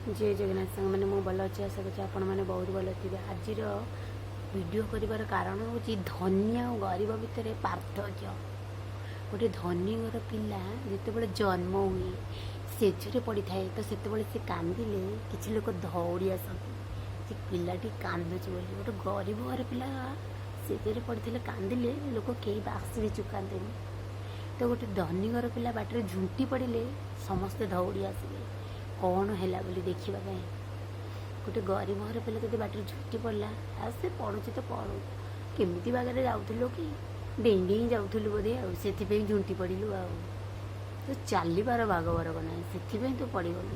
जय जगन्नाथ सांग मैंने मु भल अच्छे आशा करছি ଆପଣ ମାନେ ବହୁତ ଭଲ ଥିବେ। ଆଜିର ଭିଡ଼ିଓ କରିବାର କାରଣ ହେଉଛି ଧନୀ ଆଉ ଗରିବ ଭିତରେ ପାର୍ଥକ୍ୟ। ଗୋଟେ ଧନୀ ଘର ପିଲା ଯେତେବେଳେ ଜନ୍ମ ହୁଏ ସେଜରେ ପଡ଼ିଥାଏ ତ ସେତେବେଳେ ସେ କାନ୍ଦିଲେ କିଛି ଲୋକ ଦୌଡ଼ି ଆସନ୍ତି ଯେ ପିଲାଟି କାନ୍ଦୁଛି ବୋଲି। ଗୋଟେ ଗରିବ ଘର ପିଲା ସେଜରେ ପଡ଼ିଥିଲେ କାନ୍ଦିଲେ ଲୋକ କେହି ବାସି ବି ଚୁକାନ୍ତିନି। ତ ଗୋଟେ ଧନୀ ଘର ପିଲା ବାଟରେ ଝୁଣ୍ଟି ପଡ଼ିଲେ ସମସ୍ତେ ଦୌଡ଼ି ଆସିଲେ କ'ଣ ହେଲା ବୋଲି ଦେଖିବା ପାଇଁ। ଗୋଟେ ଗରିବ ଘର ପିଲା ଯଦି ବାଟରେ ଝୁଣ୍ଟି ପଡ଼ିଲା ଆଉ ସେ ପଡ଼ୁଛି ତ ପଡ଼ୁ, କେମିତି ବାଗରେ ଯାଉଥିଲୁ କି ଡେଇଁ ଡେଇଁ ଯାଉଥିଲୁ ବୋଧେ ଆଉ ସେଥିପାଇଁ ଝୁଣ୍ଟି ପଡ଼ିଲୁ ଆଉ ତ ଚାଲିବାର ଭାଗବରକ ନାହିଁ ସେଥିପାଇଁ ତୁ ପଡ଼ିଗଲୁ।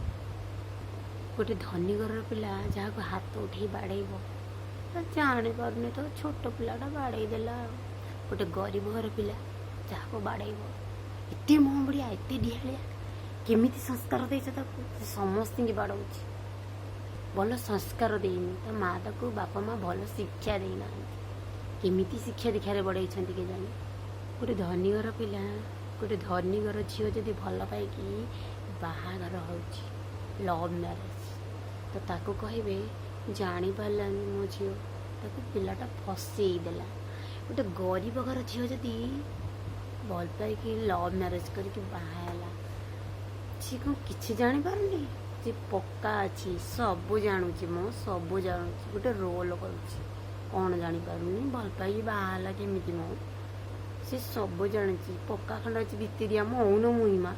ଗୋଟେ ଧନୀ ଘରର ପିଲା ଯାହାକୁ ହାତ ଉଠେଇ ବାଡ଼େଇବ ତ ଜାଣିପାରୁନି ତ ଛୋଟ ପିଲାଟା ବାଡ଼େଇ ଦେଲା ଆଉ। ଗୋଟେ ଗରିବ ଘର ପିଲା ଯାହାକୁ ବାଡ଼େଇବ ଏତେ ମହଁବଡ଼ିଆ ଏତେ ଢିଆଳିଆ, କେମିତି ସଂସ୍କାର ଦେଇଛ ତାକୁ, ସେ ସମସ୍ତଙ୍କୁ ବାଡ଼ଉଛି। ଭଲ ସଂସ୍କାର ଦେଇନି, ତା ମାଆ ତାକୁ ବାପା ମାଆ ଭଲ ଶିକ୍ଷା ଦେଇନାହାନ୍ତି। କେମିତି ଶିକ୍ଷା ଦୀକ୍ଷାରେ ବଢ଼େଇଛନ୍ତି କେଜାଣି। ଗୋଟେ ଧନୀ ଘର ପିଲା ଗୋଟେ ଧନୀ ଘର ଝିଅ ଯଦି ଭଲ ପାଇକି ବାହାଘର ହେଉଛି ଲଭ୍ ମ୍ୟାରେଜ୍ ତ ତାକୁ କହିବେ ଜାଣିପାରିଲାନି ମୋ ଝିଅ, ତାକୁ ପିଲାଟା ଫସେଇ ଦେଲା। ଗୋଟେ ଗରିବ ଘର ଝିଅ ଯଦି ଭଲ ପାଇକି ଲଭ୍ ମ୍ୟାରେଜ୍ କରିକି ବାହା ହେଲା, ସିଏ କ'ଣ କିଛି ଜାଣିପାରୁନି? ଯେ ପକ୍କା ଅଛି, ସବୁ ଜାଣୁଛି, ମୁଁ ସବୁ ଜାଣୁଛି, ଗୋଟେ ରୋଲ୍ କରୁଛି, କ'ଣ ଜାଣିପାରୁନି? ଭଲ ପାଇକି ବାହା ହେଲା କେମିତି ମୋ, ସେ ସବୁ ଜାଣିଛି, ପକ୍କା ଖଣ୍ଡ ଅଛି ଭିତିରିଆ ମୌନ ମୁହିମା।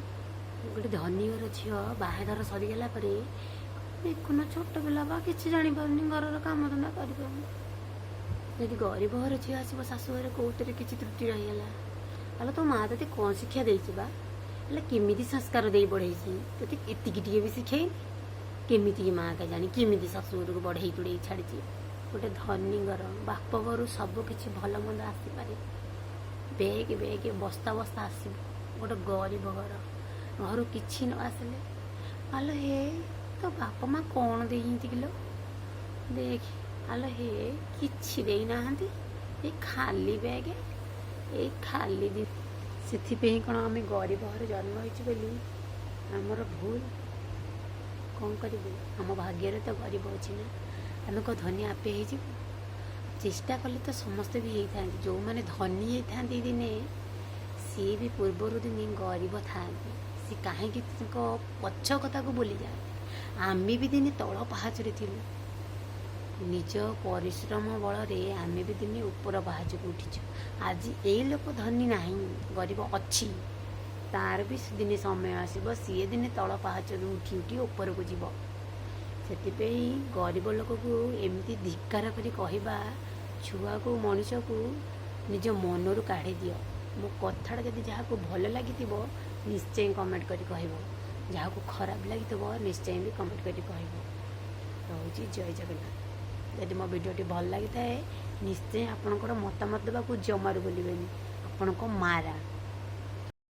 ଗୋଟେ ଧନୀ ଘର ଝିଅ ବାହାଘର ସରିଗଲା ପରେ ଦେଖୁନ ଛୋଟ ପିଲା ବା କିଛି ଜାଣିପାରୁନି, ଘରର କାମଧନ୍ଦା କରିପାରୁନି। ଯଦି ଗରିବ ଘର ଝିଅ ଆସିବ ଶାଶୁ ଘରେ କୋଉଥିରେ କିଛି ତ୍ରୁଟି ରହିଗଲା, ତାହେଲେ ତୋ ମାଆ ତୋତେ କ'ଣ ଶିକ୍ଷା ଦେଇଛି ବା, ହେଲେ କେମିତି ସଂସ୍କାର ଦେଇ ବଢ଼େଇଛି, ତୋତେ ଏତିକି ଟିକେ ବି ଶିଖେଇନି? କେମିତିକି ମାଆ କେଜାଣି କେମିତି ଶାଶୁଘରକୁ ବଢ଼େଇ ତୁଢ଼େଇ ଛାଡ଼ିଛି। ଗୋଟେ ଧନୀ ଘର ବାପ ଘରୁ ସବୁ କିଛି ଭଲ ମନ୍ଦ ଆସିପାରେ, ବେଗ ବେଗ ବସ୍ତା ବସ୍ତା ଆସିବ। ଗୋଟେ ଗରିବ ଘର ଘରୁ କିଛି ନ ଆସିଲେ ଆଲୋ ହେ ତୋ ବାପା ମାଆ କ'ଣ ଦେଇଛନ୍ତି କିଲୋ, ଦେଖ ଆଲୋ ହେ କିଛି ଦେଇନାହାନ୍ତି, ଏଇ ଖାଲି ବେଗ, ଏଇ ଖାଲି ଦି। ସେଥିପାଇଁ କ'ଣ ଆମେ ଗରିବ ଘରେ ଜନ୍ମ ହେଇଛୁ ବୋଲି ଆମର ଭୁଲ? କ'ଣ କରିବୁ, ଆମ ଭାଗ୍ୟରେ ତ ଗରିବ ଅଛି ନା, ଆମେ କ'ଣ ଧନୀ ଆପେ ହେଇଯିବୁ? ଚେଷ୍ଟା କଲେ ତ ସମସ୍ତେ ବି ହେଇଥାନ୍ତି। ଯେଉଁମାନେ ଧନୀ ହେଇଥାନ୍ତି ଦିନେ ସିଏ ବି ପୂର୍ବରୁ ଦିନେ ଗରିବ ଥାଆନ୍ତି, ସେ କାହିଁକି ତାଙ୍କ ପଛ କଥାକୁ ଭୁଲିଯାଆନ୍ତି। ଆମେ ବି ଦିନେ ତଳ ପାହାଚରେ ଥିଲୁ, ନିଜ ପରିଶ୍ରମ ବଳରେ ଆମେ ବି ଦିନେ ଉପର ପାହାଚକୁ ଉଠିଛୁ। ଆଜି ଏଇ ଲୋକ ଧନୀ ନାହିଁ, ଗରିବ ଅଛି, ତାର ବି ଦିନେ ସମୟ ଆସିବ, ସିଏ ଦିନେ ତଳ ପାହାଚରୁ ଉଠି ଉଠି ଉପରକୁ ଯିବ। ସେଥିପାଇଁ ଗରିବ ଲୋକକୁ ଏମିତି ଧିକ୍କାର କରି କହିବା, ଛୁଆକୁ ମଣିଷକୁ ନିଜ ମନରୁ କାଢ଼ି ଦିଅ। ମୋ କଥାଟା ଯଦି ଯାହାକୁ ଭଲ ଲାଗିଥିବ ନିଶ୍ଚୟ କମେଣ୍ଟ କରି କହିବ, ଯାହାକୁ ଖରାପ ଲାଗିଥିବ ନିଶ୍ଚୟ ବି କମେଣ୍ଟ କରି କହିବ। ରହୁଛି ଜୟ ଜଗନ୍ନାଥ। ଯଦି ମୋ ଭିଡ଼ିଓଟି ଭଲ ଲାଗିଥାଏ ନିଶ୍ଚୟ ଆପଣଙ୍କର ମତାମତ ଦେବାକୁ ଜମାରୁ ଭୁଲିବେନି। ଆପଣଙ୍କ ମାରା।